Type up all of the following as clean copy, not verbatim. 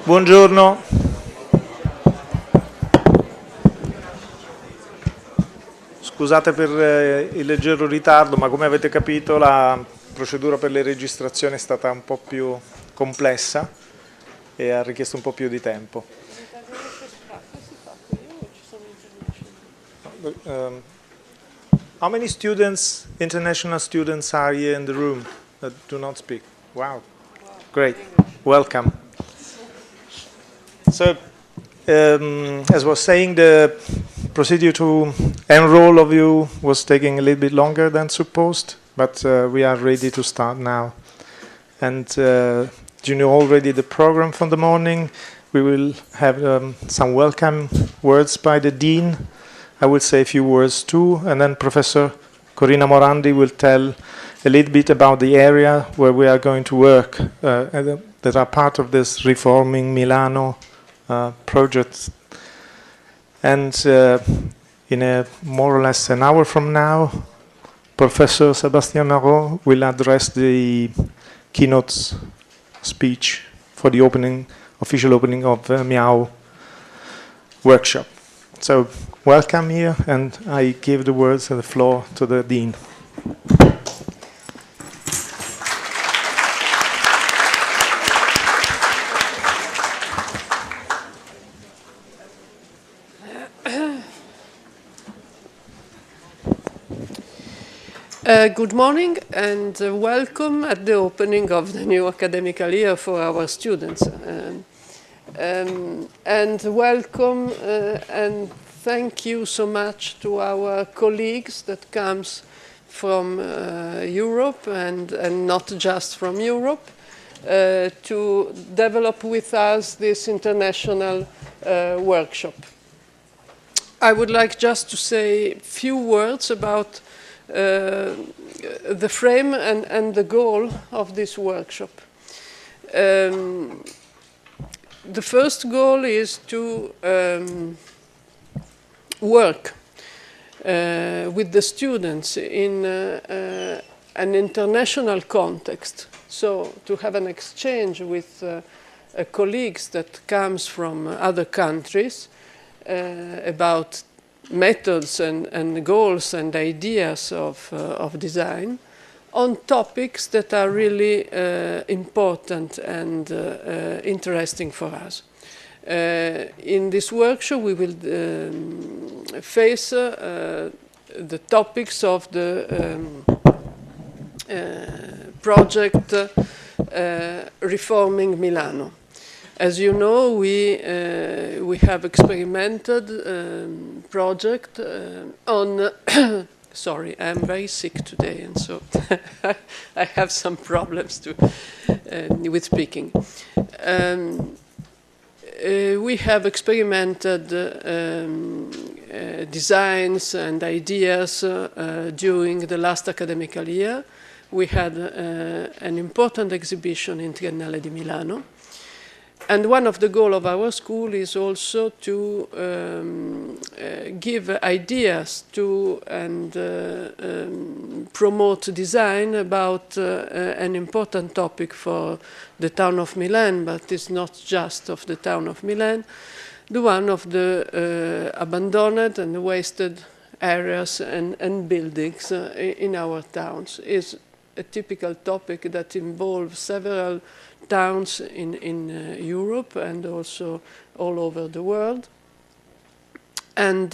Buongiorno. Scusate per il leggero ritardo, ma come avete capito la procedura per le registrazioni è stata un po' più complessa e ha richiesto un po' più di tempo. How many students, international students, are here in the room that do not speak? Wow, great, welcome. So, as I was saying, the procedure to enroll of you was taking a little bit longer than supposed, but we are ready to start now. And you know already the program from the morning. We will have some welcome words by the Dean. I will say a few words too, and then Professor Corinna Morandi will tell a little bit about the area where we are going to work that are part of this Riforming Milano project. And in a more or less an hour from now, Professor Sébastien Marot will address the keynote speech for the official opening of Miaw workshop. So welcome here, and I give the words and the floor to the Dean. Good morning and welcome at the opening of the new academical year for our students. And welcome and thank you so much to our colleagues that comes from Europe and not just from Europe to develop with us this international workshop. I would like just to say a few words about the frame and the goal of this workshop. The first goal is to work with the students in an international context. So to have an exchange with colleagues that comes from other countries about methods and goals and ideas of design on topics that are really important and interesting for us. In this workshop we will face the topics of the project Riforming Milano. As you know, we have experimented project on. Sorry, I'm very sick today, and so I have some problems with speaking. We have experimented designs and ideas during the last academical year. We had an important exhibition in Triennale di Milano. And one of the goals of our school is also to give ideas to and promote design about an important topic for the town of Milan, but it's not just of the town of Milan, the one of the abandoned and wasted areas and buildings in our towns. Is a typical topic that involves several towns in Europe and also all over the world. And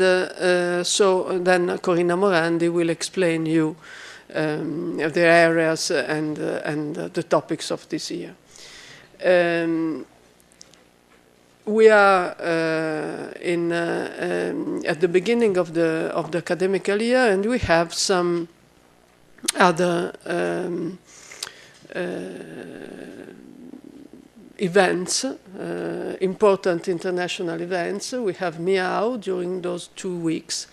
so then Corinna Morandi will explain you the areas and the topics of this year. We are at the beginning of the academical year, and we have some other events, important international events. We have Miaw during those 2 weeks,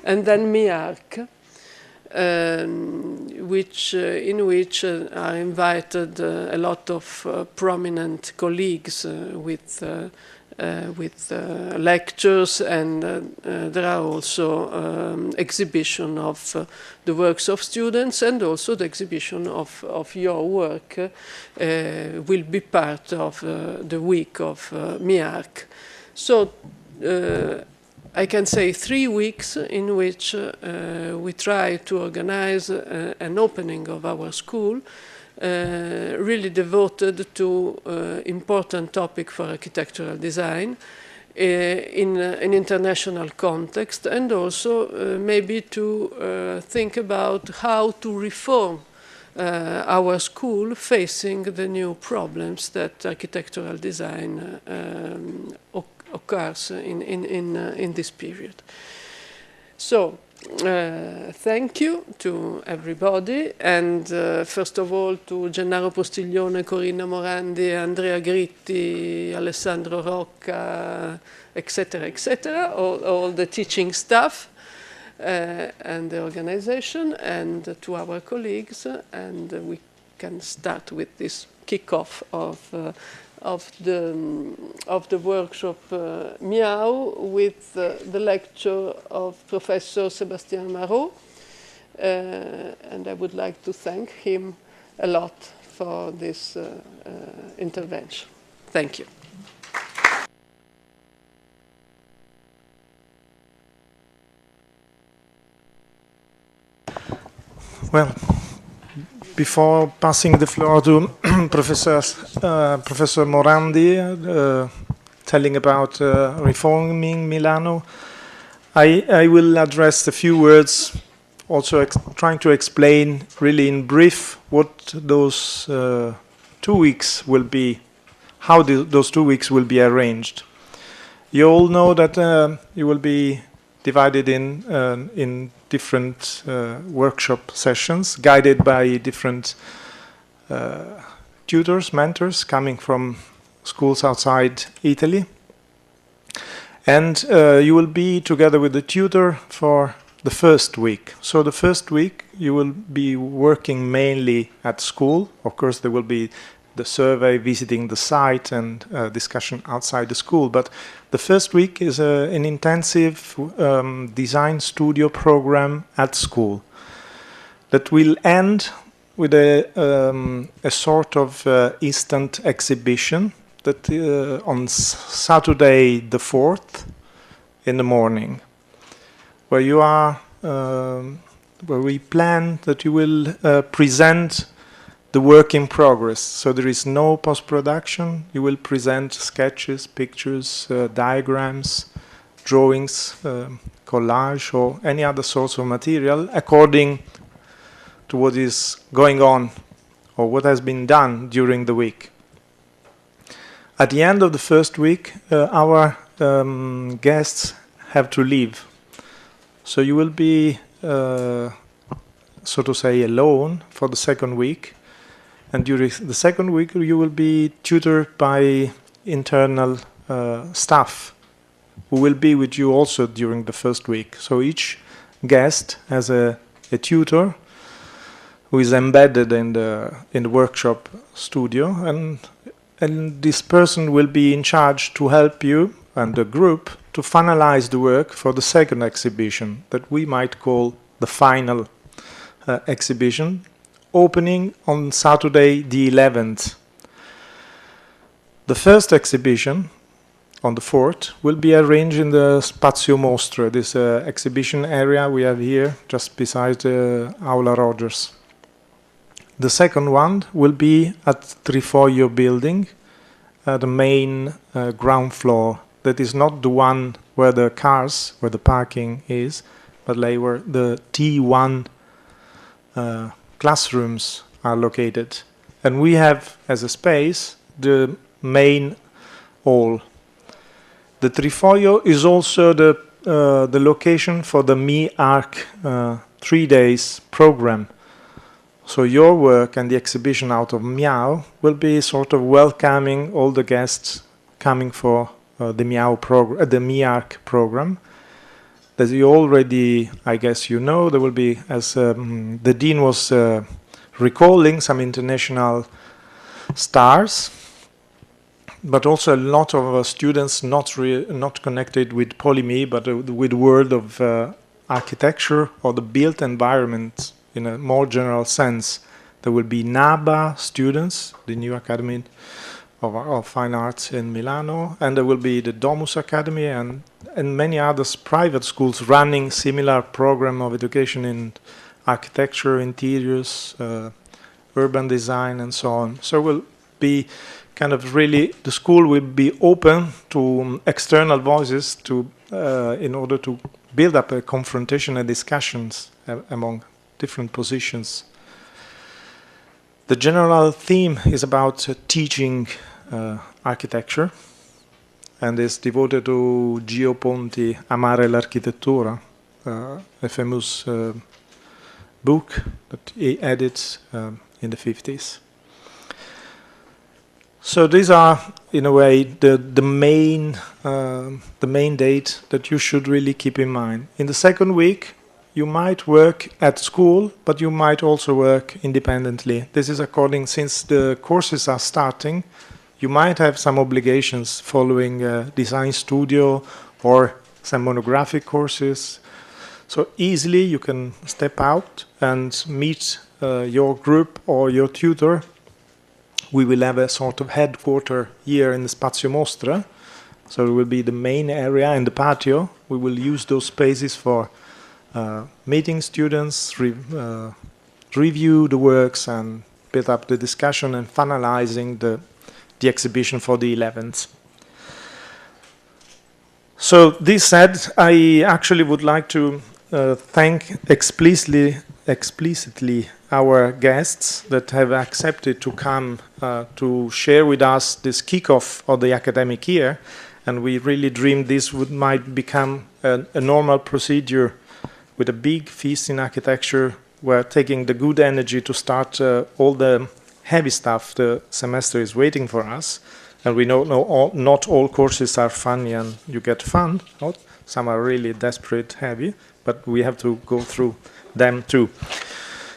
and then Miarc, in which are invited a lot of prominent colleagues with with lectures, and there are also exhibition of the works of students, and also the exhibition of your work will be part of the week of Miaw. So I can say 3 weeks in which we try to organize an opening of our school really devoted to important topic for architectural design in an international context, and also maybe to think about how to reform our school facing the new problems that architectural design occurs in this period. So thank you to everybody, and first of all to Gennaro Postiglione, Corinna Morandi, Andrea Gritti, Alessandro Rocca, etc., all the teaching staff and the organization, and to our colleagues, and we can start with this kickoff of the workshop Miaw with the lecture of Professor Sébastien Marot, and I would like to thank him a lot for this intervention. Thank you. Well, before passing the floor to Professor Morandi, telling about reforming Milano, I will address a few words, also trying to explain really in brief what those 2 weeks will be, how those 2 weeks will be arranged. You all know that you will be divided in different workshop sessions, guided by different tutors, mentors coming from schools outside Italy. And you will be together with the tutor for the first week. So the first week you will be working mainly at school. Of course, there will be the survey, visiting the site, and discussion outside the school. But the first week is an intensive design studio program at school that will end with a sort of instant exhibition that on Saturday the 4th in the morning, where you are, where we plan that you will present the work in progress. So there is no post-production. You will present sketches, pictures, diagrams, drawings, collage, or any other source of material according to what is going on or what has been done during the week. At the end of the first week, our guests have to leave. So you will be, so to say, alone for the second week. And during the second week, you will be tutored by internal staff who will be with you also during the first week. So each guest has a tutor who is embedded in the workshop studio, and this person will be in charge to help you and the group to finalize the work for the second exhibition that we might call the final exhibition, opening on Saturday the 11th. The first exhibition on the 4th will be arranged in the Spazio Mostre, this exhibition area we have here just beside Aula Rogers. The second one will be at Trifoglio building, the main ground floor. That is not the one where the cars, where the parking is, but like where the T1 classrooms are located. And we have as a space the main hall. The Trifoglio is also the location for the Miaw 3 days program. So your work and the exhibition out of Miaw will be sort of welcoming all the guests coming for the Miaw program. As you already, I guess you know, there will be, as the Dean was recalling, some international stars. but also a lot of students not connected with Polyme, but with the world of architecture or the built environment in a more general sense. There will be NABA students, the new Academy of Fine Arts in Milano, and there will be the Domus Academy and many other private schools running similar program of education in architecture, interiors, urban design, and so on. So we'll be kind of really, the school will be open to external voices to in order to build up a confrontation and discussions among different positions. The general theme is about teaching architecture, and is devoted to Gio Ponti, Amare l'architettura, a famous book that he edits in the 50s. So these are, in a way, the main date that you should really keep in mind. In the second week, you might work at school, but you might also work independently. This is according, since the courses are starting, you might have some obligations following design studio or some monographic courses. So easily you can step out and meet your group or your tutor. We will have a sort of headquarter here in the Spazio Mostra. So it will be the main area and the patio. We will use those spaces for meeting students, review the works, and build up the discussion and finalizing the exhibition for the 11th. So this said, I actually would like to thank explicitly our guests that have accepted to come to share with us this kickoff of the academic year, and we really dreamed this might become a normal procedure with a big feast in architecture. We're taking the good energy to start all the heavy stuff the semester is waiting for us, and we know not all courses are funny and you get fun. Some are really desperate heavy, but we have to go through them too.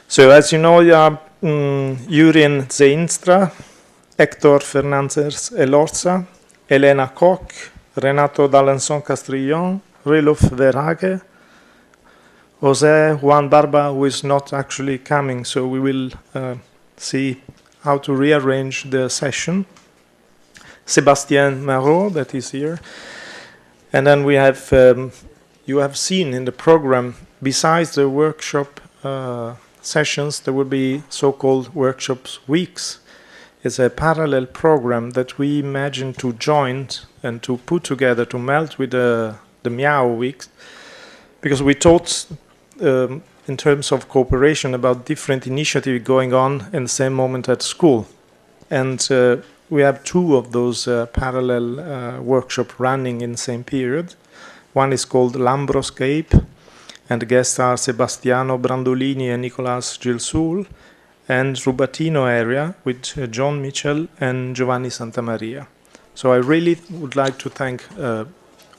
So as you know, you are Yurin Zeinstra, Hector Fernandez Elorza, Elena Koch, Renato D'Alençon Castrillon, Riluf Verhage, Jose Juan Barba, who is not actually coming, so we will see how to rearrange the session. Sébastien Marot, that is here. And then we have, you have seen in the program, besides the workshop sessions, there will be so-called workshops weeks. It's a parallel program that we imagine to join and to put together, to melt with the Miaw weeks, because we thought in terms of cooperation about different initiatives going on in the same moment at school. And we have two of those parallel workshops running in the same period. One is called Lambroscape, and the guests are Sebastiano Brandolini and Nicolas Gilsul, and Rubatino area with John Mitchell and Giovanni Santamaria. So I really would like to thank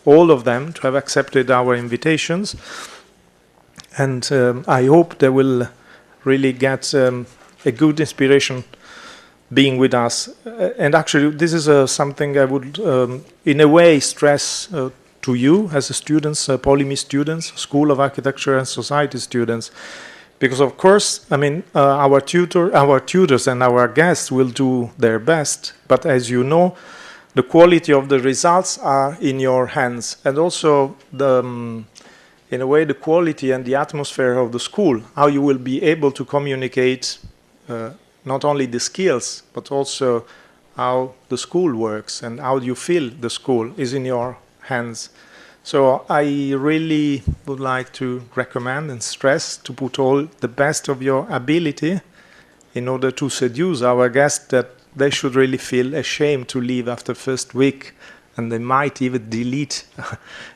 all of them to have accepted our invitations. And I hope they will really get a good inspiration being with us. And actually, this is something I would, in a way, stress to you as students, Polyme students, School of Architecture and Society students. Because, of course, I mean, our tutors and our guests will do their best. But as you know, the quality of the results are in your hands. And also, in a way, the quality and the atmosphere of the school, how you will be able to communicate not only the skills, but also how the school works and how you feel the school is in your hands. So I really would like to recommend and stress to put all the best of your ability in order to seduce our guests that they should really feel ashamed to leave after first week, and they might even delete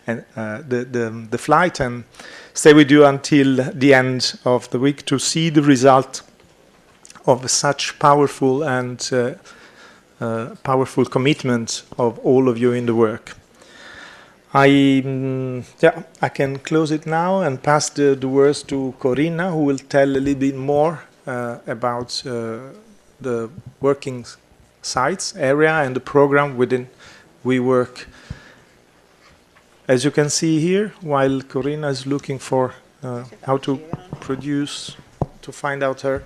the flight and stay with you until the end of the week to see the result of such powerful and powerful commitment of all of you in the work. I can close it now and pass the words to Corinna, who will tell a little bit more about the working sites, area, and the program within we work. As you can see here, while Corinna is looking for how to produce, to find out her,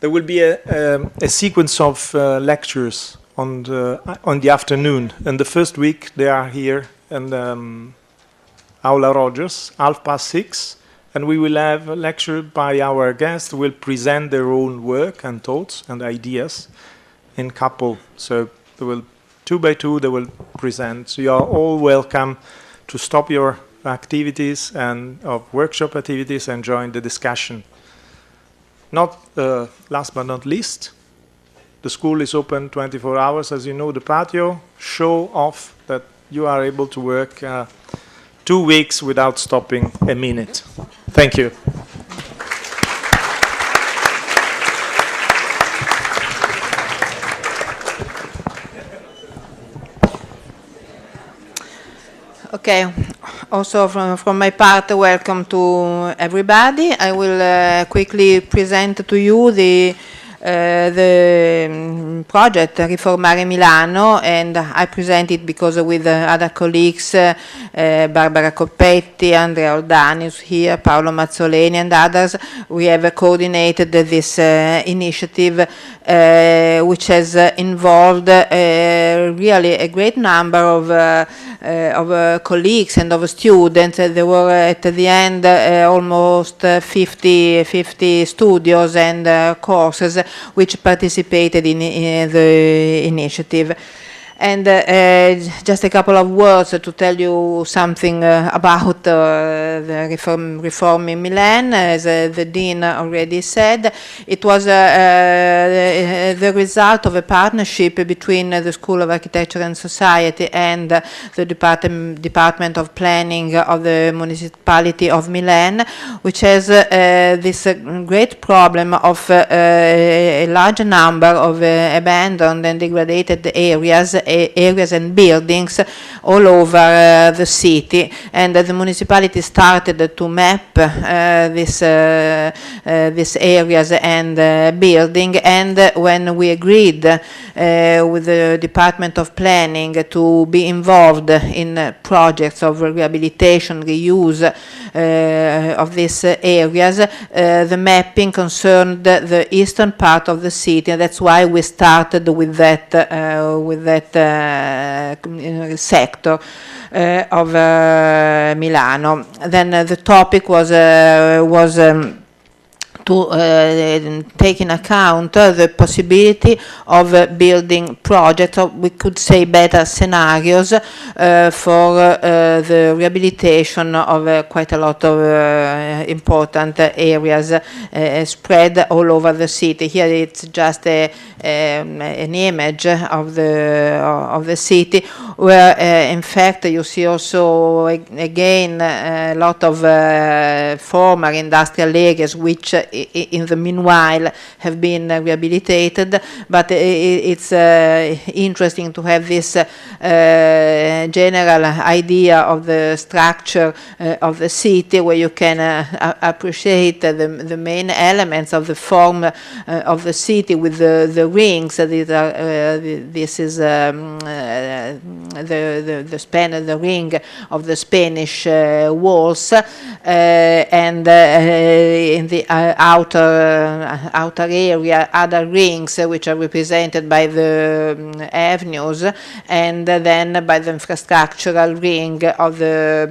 there will be a sequence of lectures on the afternoon. And the first week they are here in Aula Rogers, 6:30, and we will have a lecture by our guests who will present their own work and thoughts and ideas in couple. So they will, 2 by 2, they will present. So you are all welcome to stop your activities and of workshop activities and join the discussion. Not last but not least, the school is open 24 hours. As you know, the patio show off that you are able to work 2 weeks without stopping a minute. Thank you. Okay, also from my part, welcome to everybody. I will quickly present to you the project Riformare Milano, and I present it because with other colleagues, Barbara Coppetti, Andrea Oldani is here, Paolo Mazzoleni and others, we have coordinated this initiative which has involved really a great number of colleagues and of students. There were at the end almost 50 studios and courses which participated in the initiative. And just a couple of words to tell you something about the reform in Milan. As the Dean already said, it was the result of a partnership between the School of Architecture and Society and the Department of Planning of the Municipality of Milan, which has this great problem of a large number of abandoned and degraded areas and buildings all over the city, and the municipality started to map these areas and building. And when we agreed with the Department of Planning to be involved in projects of rehabilitation, reuse of these areas, the mapping concerned the eastern part of the city, and that's why we started with that sector of Milano. Then the topic was to take in account the possibility of building projects, or we could say better scenarios, for the rehabilitation of quite a lot of important areas spread all over the city. Here it's just an image of the city, where in fact you see also again a lot of former industrial areas which in the meanwhile have been rehabilitated, but it's interesting to have this general idea of the structure of the city, where you can appreciate the main elements of the form of the city with the rings. This is the ring of the Spanish walls, and in the outer area, other rings which are represented by the avenues, and then by the infrastructural ring of the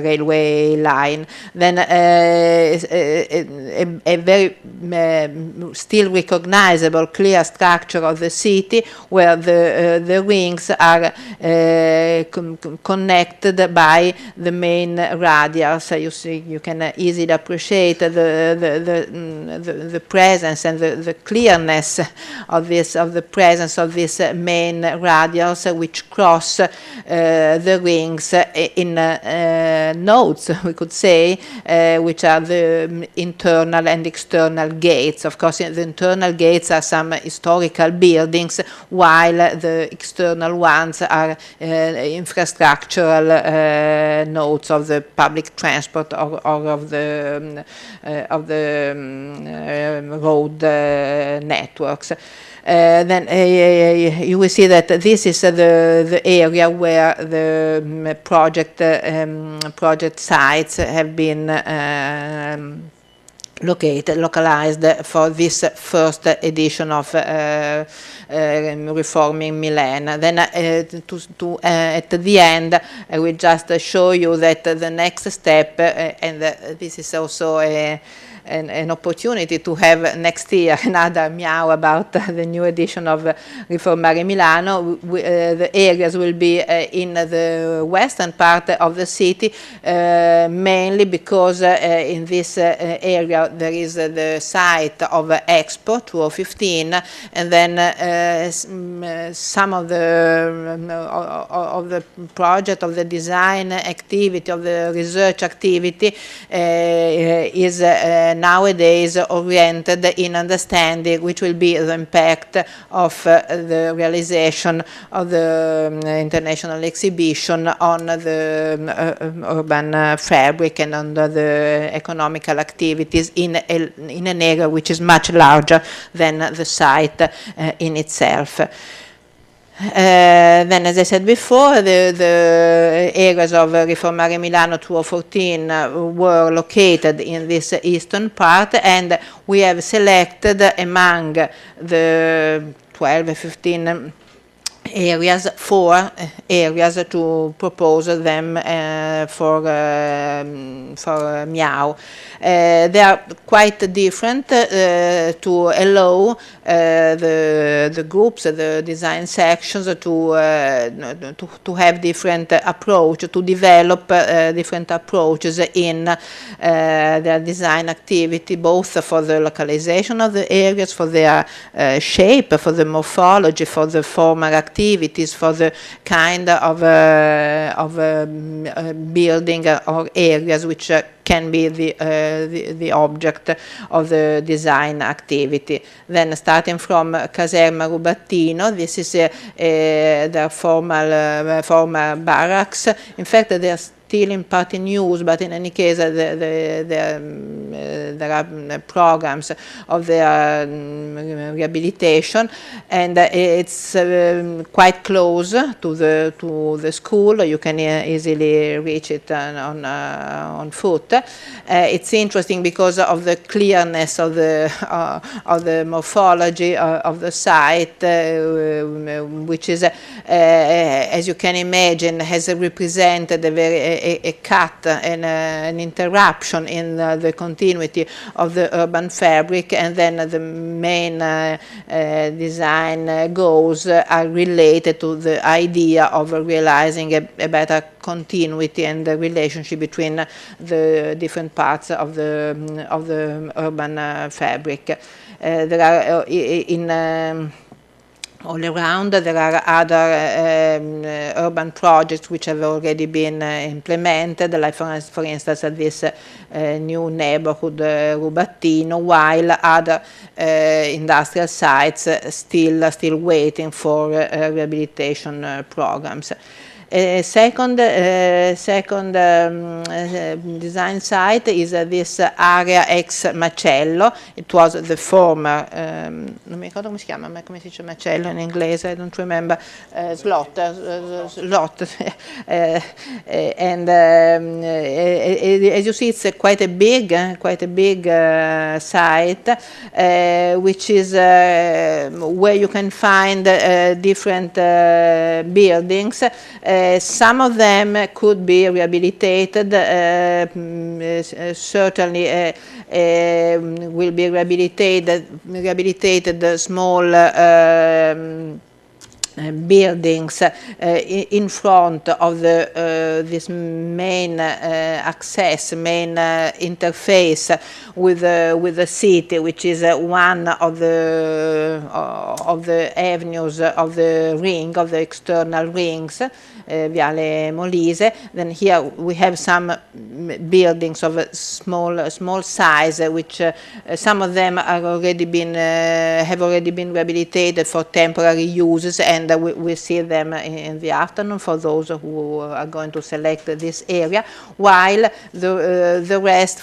railway line. Then a very still recognizable clear structure of the city, where the rings are connected by the main radials. You see, you can easily appreciate the presence and the clearness of the presence of these main radials, which cross the rings in nodes, we could say, which are the internal and external gates. Of course, the internal gates are some historical buildings, while the external ones are infrastructural nodes of the public transport or of the road networks. Then you will see that this is the area where the project sites have been localized for this first edition of Reforming Milan. Then at the end, I will just show you that the next step, and this is also an opportunity to have next year another Miaw about the new edition of Riformare Milano. The areas will be in the western part of the city, mainly because in this area there is the site of Expo 2015, and then some of the project, of the design activity, of the research activity is nowadays oriented in understanding which will be the impact of the realization of the international exhibition on the urban fabric and on the economical activities in an area which is much larger than the site in itself. Then, as I said before, the areas of Riformare Milano 2014 were located in this eastern part, and we have selected among the 12 or 15 areas, 4 areas to propose them for Miaw. They are quite different to allow the groups, the design sections to have different approach, to develop different approaches in their design activity, both for the localization of the areas, for their shape, for the morphology, for the formal activities, for the kind of building or areas which can be the object of the design activity. Then starting from Caserma Rubattino, this is their former barracks. In fact, they are still in part in use, but in any case there are programs of their rehabilitation, and it's quite close to the school. You can easily reach it on foot. It's interesting because of the clearness of the morphology of the site, which is, as you can imagine, has represented a cut and an interruption in the continuity of the urban fabric, and then the main design goals are related to the idea of realizing a better continuity and the relationship between the different parts of the urban fabric. There are all around, there are other urban projects which have already been implemented, like for instance this new neighborhood Rubattino, while other industrial sites still waiting for rehabilitation programs. Second design site is this area ex Macello. It was the former, non mi ricordo come si chiama, come si dice macello in inglese, I don't remember, slot, and as you see, it's quite a big site, which is where you can find different buildings. Some of them could be rehabilitated, certainly will be rehabilitated small buildings in front of this main interface with the city, which is one of the avenues of the ring, of the external rings, Viale Molise. Then here we have some buildings of a small size, which some of them are already been have already been rehabilitated for temporary uses, and we see them in the afternoon for those who are going to select this area. While the rest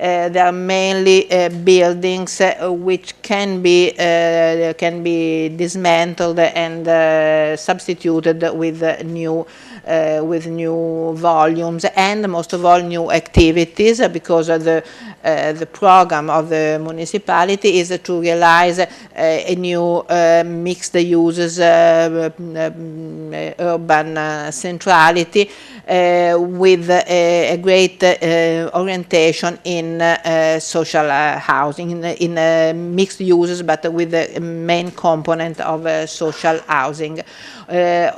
They are mainly buildings which can be dismantled and substituted with new volumes, and most of all new activities, because the program of the municipality is to realize a new mixed uses urban centrality with a great orientation in social housing, in mixed uses, but with the main component of social housing.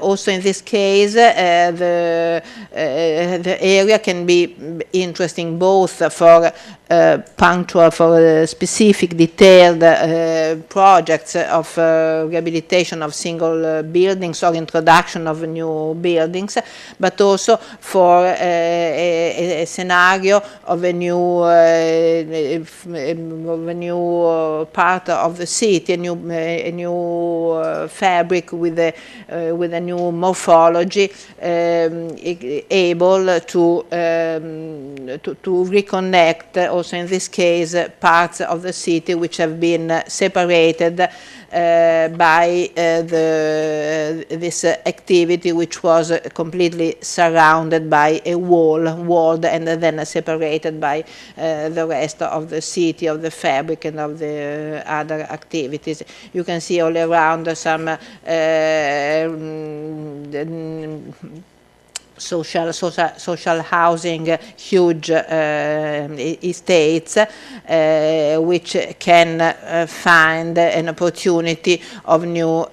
Also in this case, the area can be interesting both for punctual, for specific detailed projects of rehabilitation of single buildings or introduction of new buildings, but also for a scenario of a new part of the city, a new fabric with a new morphology, able to reconnect, also in this case, parts of the city which have been separated by this activity, which was completely surrounded by a walled and then separated by the rest of the city, of the fabric and of the other activities. You can see all around some social housing, huge estates, which can find an opportunity of new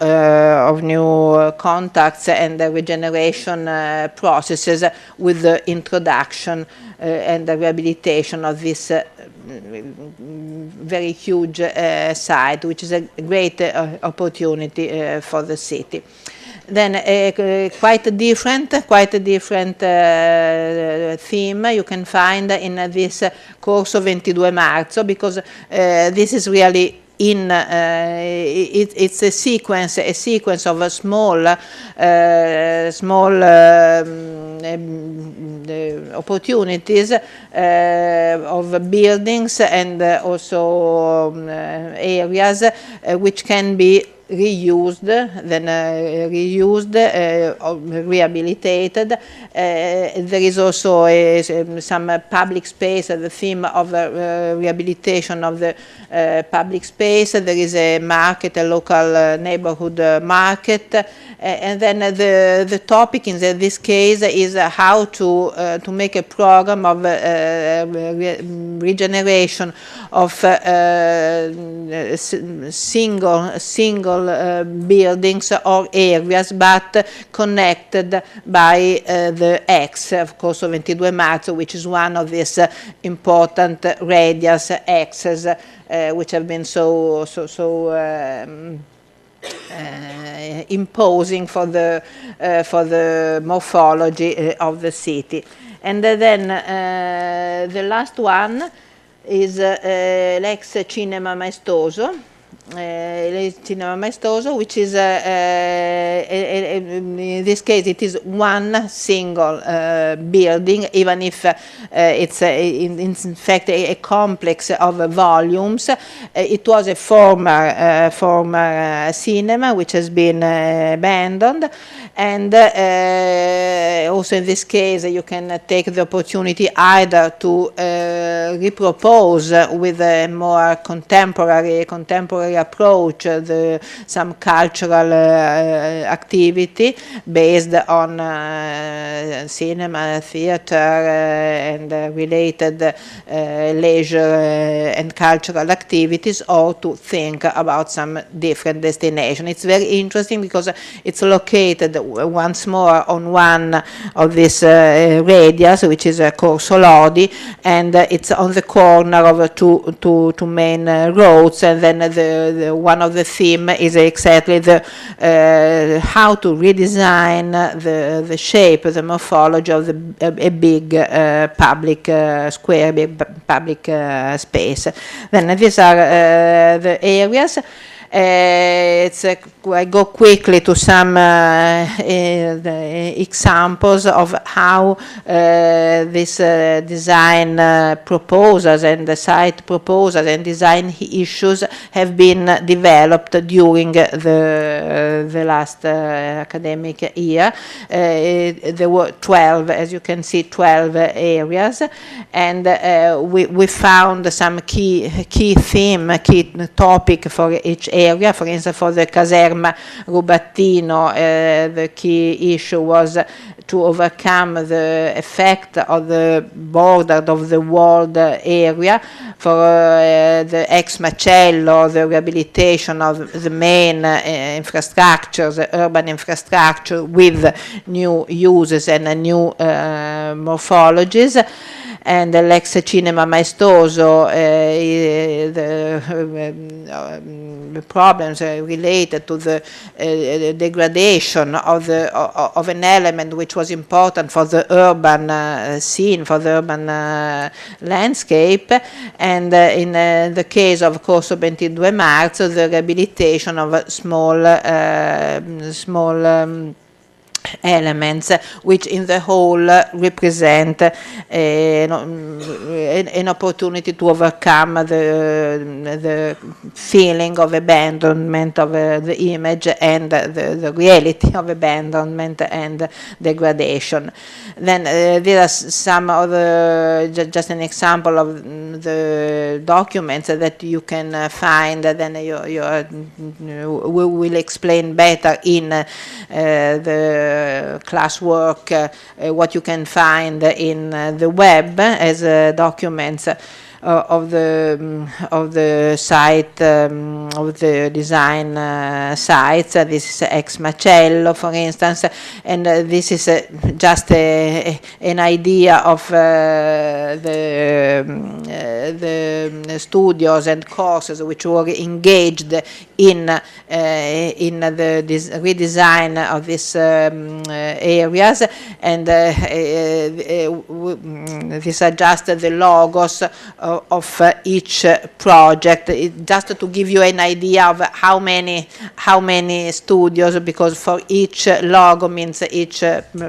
contacts and regeneration processes with the introduction and the rehabilitation of this very huge site, which is a great opportunity for the city. Then quite a different theme you can find in this Corso 22 Marzo, because this is really it's a sequence of a small opportunities of buildings and also areas which can be reused, rehabilitated. There is also some public space, the theme of rehabilitation of the public space. There is a market, a local neighborhood market, and then the topic in this case is how to make a program of regeneration of single buildings or areas, but connected by the X, of course, 22 Marzo, which is one of these important radius X's which have been so imposing for the morphology of the city. And then the last one is l'ex Cinema Maestoso. Cinema Maestoso, which is in this case it is one single building, even if it's in fact a complex of volumes. It was a former cinema which has been abandoned, and also in this case you can take the opportunity either to repropose with a more contemporary approach some cultural activity based on cinema, theater, and related leisure and cultural activities, or to think about some different destination. It's very interesting because it's located once more on one of these radius, which is Corso Lodi, and it's on the corner of two main roads, and then one of the theme is exactly the how to redesign the shape, the morphology of a big public square, big public space. Then these are the areas. I go quickly to some examples of how this design proposals and the site proposals and design issues have been developed during the last academic year. There were 12, as you can see, 12 areas, and we found some key theme, key topic for each area. For instance, for the Caserma Rubattino, the key issue was to overcome the effect of the border of the walled area. For the ex Macello, the rehabilitation of the main infrastructure, the urban infrastructure with new uses and new morphologies. And l'ex cinema maestoso, the problems related to the degradation of an element which was important for the urban scene, for the urban landscape, and in the case of Corso 22 Marzo, the rehabilitation of small elements which in the whole represent an opportunity to overcome the feeling of abandonment of the image and the reality of abandonment and degradation. Then there are some other, just an example of the documents that you can find, then we will explain better in the classwork, what you can find in the web as documents of the site, of the design sites. This is ex Macello, for instance, and this is just an idea of the studios and courses which were engaged in the redesign of these areas, and these are just the logos of each project, just to give you an idea of how many studios, because for each logo means each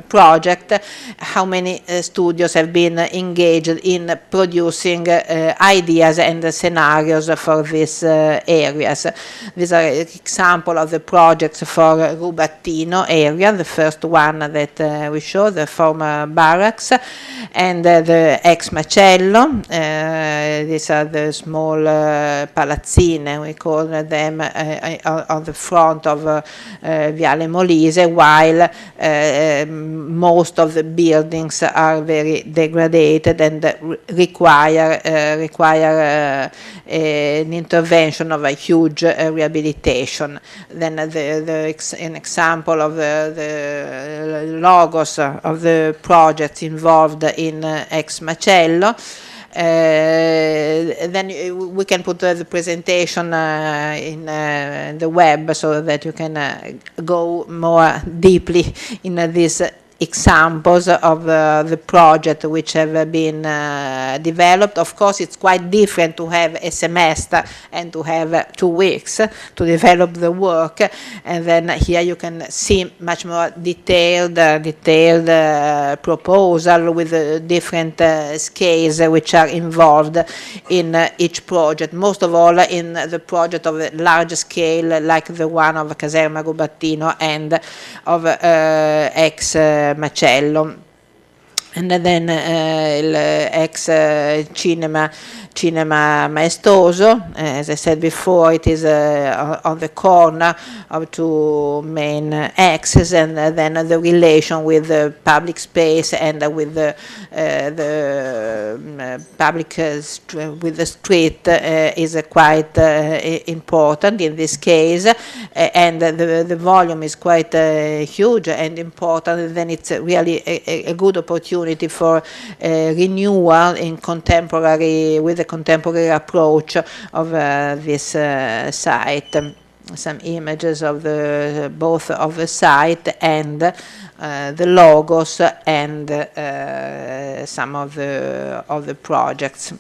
project, how many studios have been engaged in producing ideas and scenarios for these areas. These are examples of the projects for Rubattino area, the first one that we show, the former barracks, and the ex Macello. These are the small palazzine, we call them, on the front of Viale Molise, while most of the buildings are very degraded and require an intervention of a huge rehabilitation. Then an example of the logos of the projects involved in ex Macello. Then we can put the presentation in the web so that you can go more deeply in these examples of the project which have been developed. Of course, it's quite different to have a semester and to have 2 weeks to develop the work, and then here you can see much more detailed proposal with different scales which are involved in each project, most of all in the project of a large scale like the one of Caserma Rubattino and of ex Macello. And then ex cinema maestoso, as I said before, it is on the corner of 2 main axes, and then the relation with the public space and with the public with the street is quite important in this case, and the volume is quite huge and important. Then it's really a good opportunity for renewal in with the contemporary approach of this site. Some images of both of the site and the logos and some of the projects.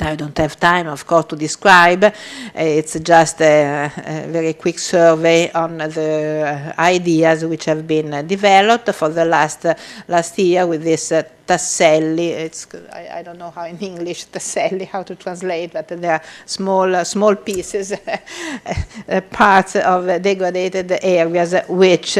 I don't have time, of course, to describe. It's just a very quick survey on the ideas which have been developed for the last year with this tasselli. I don't know how in English tasselli, how to translate, but they are small pieces, parts of degraded areas which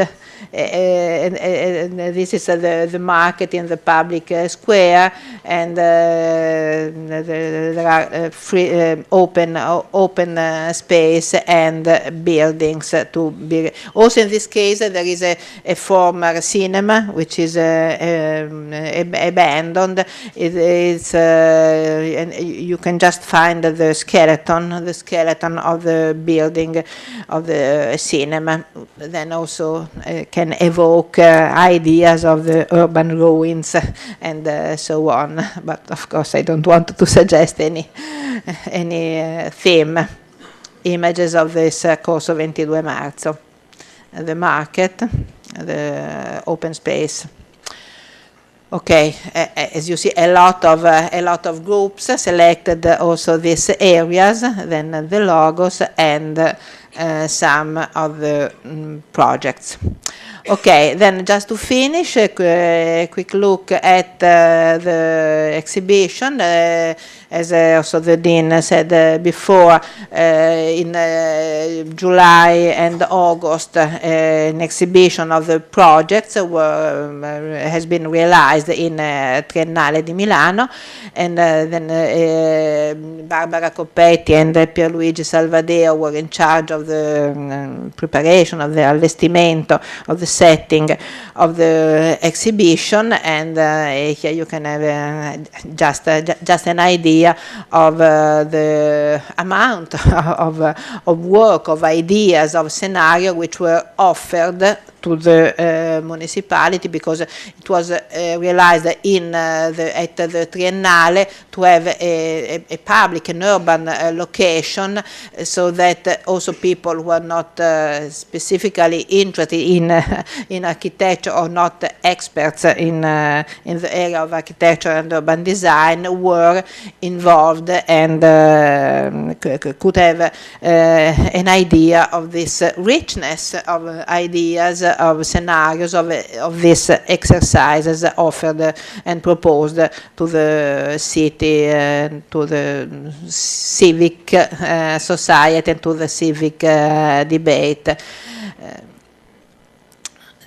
this is the market in the public square, and there are free, open space and buildings to be. Also in this case there is a former cinema which is abandoned. And you can just find the skeleton of the building of the cinema. Then also can evoke ideas of the urban ruins and so on. But of course, I don't want to suggest any theme. Images of this corso 22 marzo, the market, the open space. Okay, as you see, a lot of groups selected also these areas, then the logos and some of the projects. Okay, then just to finish, a quick look at the exhibition. As also the Dean said before, in July and August, an exhibition of the projects has been realized in Triennale di Milano, and then Barbara Coppetti and Pierluigi Salvadeo were in charge of the preparation of the allestimento of the setting of the exhibition, and here you can have just an idea of the amount of work, of ideas, of scenario which were offered to the municipality, because it was realized at the Triennale to have a public and urban location, so that also people who are not specifically interested in architecture or not experts in the area of architecture and urban design were involved and could have an idea of this richness of ideas, of scenarios, of these exercises offered and proposed to the city, to the civic society, and to the civic debate.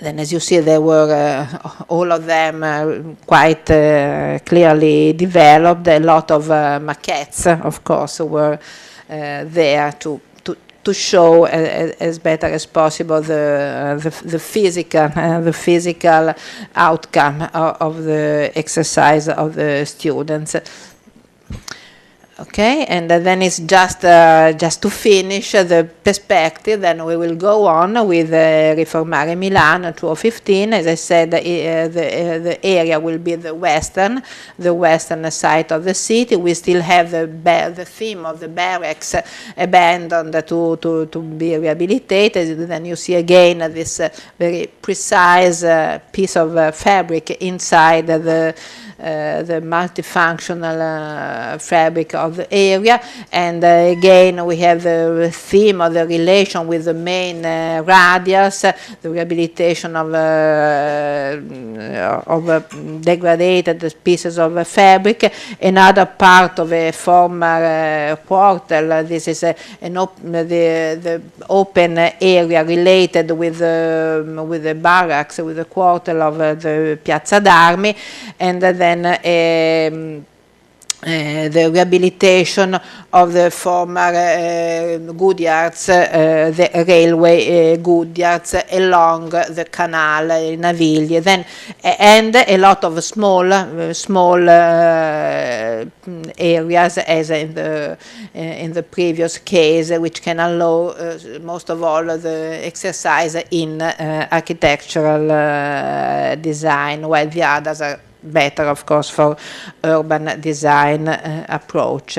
Then, as you see, there were all of them quite clearly developed. A lot of maquettes, of course, were there to show as better as possible the physical outcome of the exercise of the students. Okay, and then it's just to finish the perspective. Then we will go on with Riformare Milan 2015. As I said, the area will be the western side of the city. We still have the theme of the barracks abandoned to be rehabilitated. Then you see again this very precise piece of fabric inside the multifunctional fabric of the area, and again we have the theme of the relation with the main radius, the rehabilitation of degraded pieces of fabric. Another part of a former quarter. This is the open area related with the barracks, with the quarter of the Piazza d'Armi, and then the rehabilitation of the former goodyards, the railway goodyards along the canal in Navigli. Then and a lot of small areas, as in the previous case, which can allow most of all the exercise in architectural design, while the others are better, of course, for urban design approach.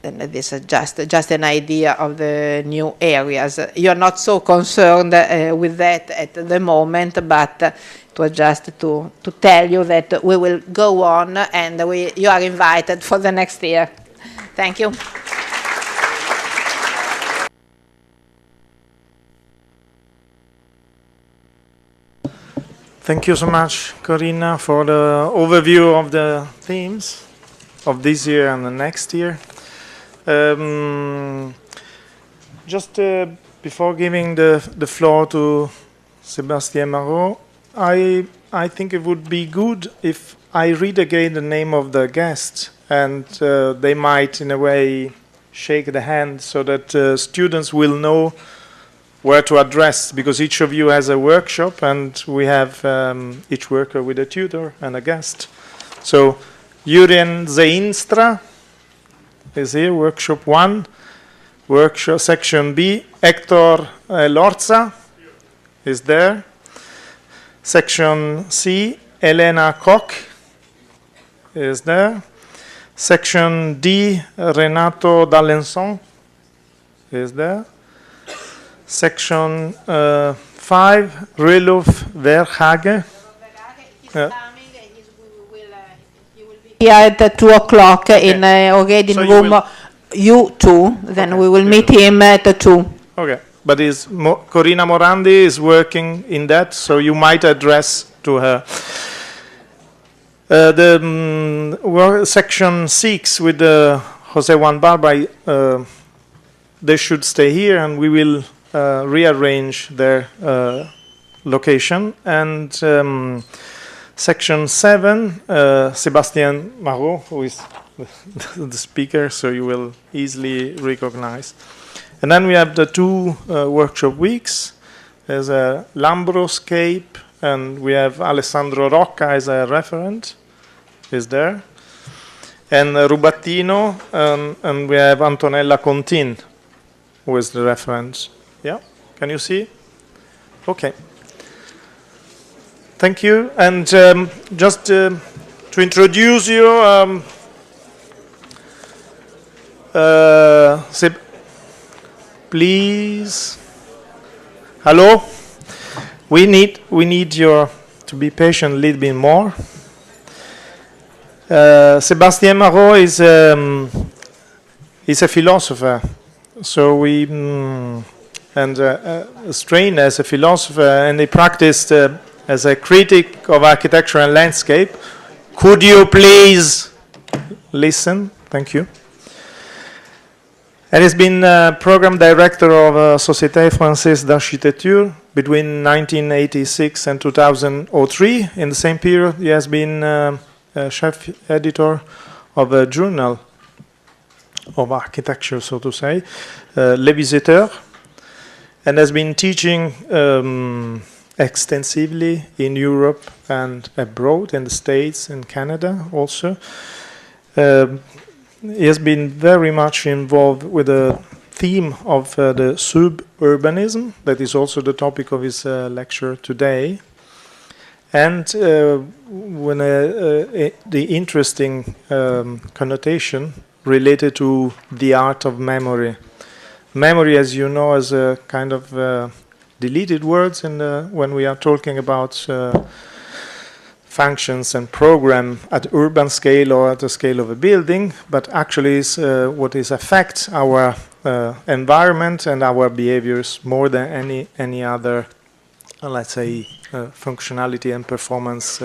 And this is just an idea of the new areas. You are not so concerned with that at the moment, but it was just to tell you that we will go on, and you are invited for the next year. Thank you. Thank you so much, Corinna, for the overview of the themes of this year and the next year. Just before giving the floor to Sébastien Marot, I think it would be good if I read again the name of the guest, and they might, in a way, shake the hand so that students will know where to address, because each of you has a workshop, and we have each worker with a tutor and a guest. So, Jurien Zeinstra is here, workshop 1. Workshop section B, Hector Lorza is there. Section C, Elena Koch is there. Section D, Renato D'Alençon is there. Section 5, Reluf Verhage. Here at 2 o'clock in already in room U2, then we will meet him at 2. Okay, but Corinna Morandi is working in that, so you might address to her. Section 6 with Jose Juan Barba, they should stay here, and we will rearrange their location. And section 7, Sébastien Marot, who is the speaker, so you will easily recognize. And then we have the 2 workshop weeks. There's a Lambroscape, and we have Alessandro Rocca as a referent, is there. And Rubattino, and we have Antonella Contin, who is the reference. Yeah, can you see? Okay. Thank you. And just to introduce you, please. Hello. We need your to be patient a little bit more. Sébastien Marot is a philosopher, so we trained as a philosopher, and he practiced as a critic of architecture and landscape. Could you please listen? Thank you. And he's been program director of Société Française d'Architecture between 1986 and 2003. In the same period, he has been chief editor of a journal of architecture, so to say, Les Visiteurs, and has been teaching extensively in Europe and abroad, in the States and Canada also. He has been very much involved with the theme of the suburbanism, that is also the topic of his lecture today. And when the interesting connotation related to the art of memory. Memory, as you know, is a kind of deleted words when we are talking about functions and program at urban scale or at the scale of a building, but actually is what is affects our environment and our behaviors more than any other, let's say, functionality and performance